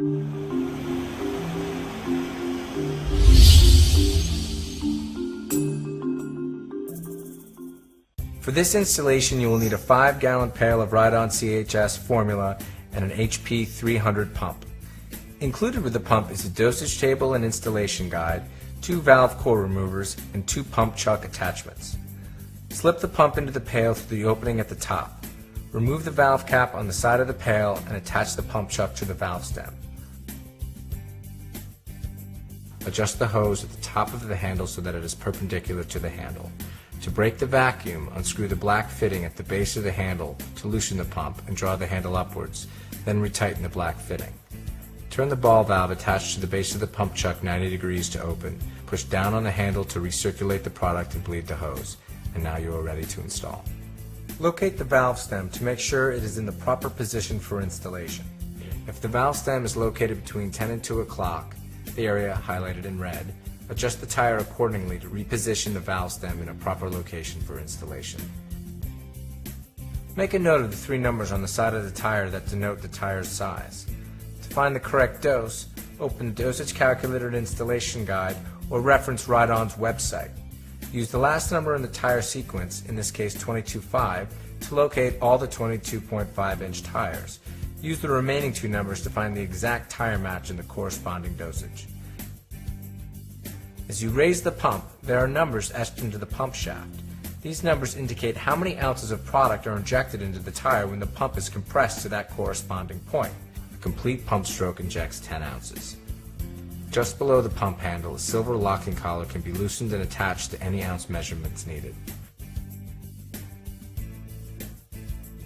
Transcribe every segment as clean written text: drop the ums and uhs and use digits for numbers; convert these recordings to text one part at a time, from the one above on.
For this installation, you will need a 5-gallon pail of Ride-On CHS formula and an HP 300 pump. Included with the pump is a dosage table and installation guide, 2 valve core removers, and 2 pump chuck attachments. Slip the pump into the pail through the opening at the top. Remove the valve cap on the side of the pail and attach the pump chuck to the valve stem. Adjust the hose at the top of the handle so that it is perpendicular to the handle. To break the vacuum, unscrew the black fitting at the base of the handle to loosen the pump and draw the handle upwards, then retighten the black fitting. Turn the ball valve attached to the base of the pump chuck 90 degrees to open. Push down on the handle to recirculate the product and bleed the hose. And now you are ready to install. Locate the valve stem to make sure it is in the proper position for installation. If the valve stem is located between 10 and 2 o'clock, the area highlighted in red, adjust the tire accordingly to reposition the valve stem in a proper location for installation. Make a note of the 3 numbers on the side of the tire that denote the tire's size. To find the correct dose, open the dosage calculator and installation guide or reference Ride-On's website. Use the last number in the tire sequence, in this case 22.5, to locate all the 22.5-inch tires. Use the remaining 2 numbers to find the exact tire match in the corresponding dosage. As you raise the pump, there are numbers etched into the pump shaft. These numbers indicate how many ounces of product are injected into the tire when the pump is compressed to that corresponding point. A complete pump stroke injects 10 ounces. Just below the pump handle, a silver locking collar can be loosened and attached to any ounce measurements needed.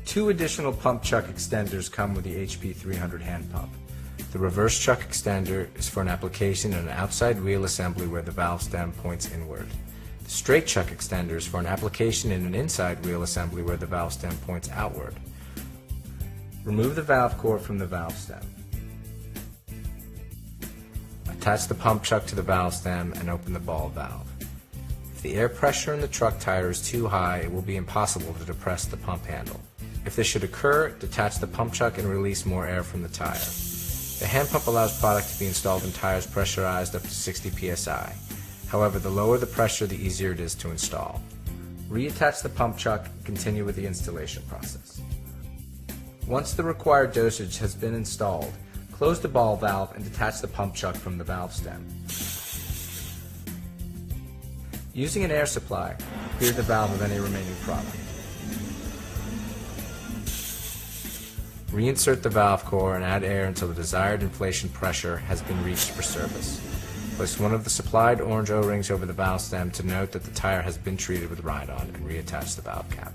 2 additional pump chuck extenders come with the HP 300 hand pump. The reverse chuck extender is for an application in an outside wheel assembly where the valve stem points inward. The straight chuck extender is for an application in an inside wheel assembly where the valve stem points outward. Remove the valve core from the valve stem. Attach the pump chuck to the valve stem and open the ball valve. If the air pressure in the truck tire is too high, it will be impossible to depress the pump handle. If this should occur, detach the pump chuck and release more air from the tire. The hand pump allows product to be installed in tires pressurized up to 60 psi. However, the lower the pressure, the easier it is to install. Reattach the pump chuck and continue with the installation process. Once the required dosage has been installed, close the ball valve and detach the pump chuck from the valve stem. Using an air supply, clear the valve of any remaining product. Reinsert the valve core and add air until the desired inflation pressure has been reached for service. Place one of the supplied orange O-rings over the valve stem to note that the tire has been treated with Ride-On and reattach the valve cap.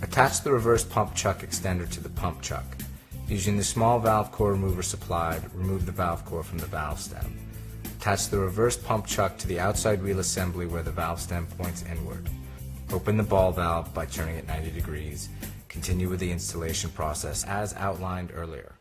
Attach the reverse pump chuck extender to the pump chuck. Using the small valve core remover supplied, remove the valve core from the valve stem. Attach the reverse pump chuck to the outside wheel assembly where the valve stem points inward. Open the ball valve by turning it 90 degrees. Continue with the installation process as outlined earlier.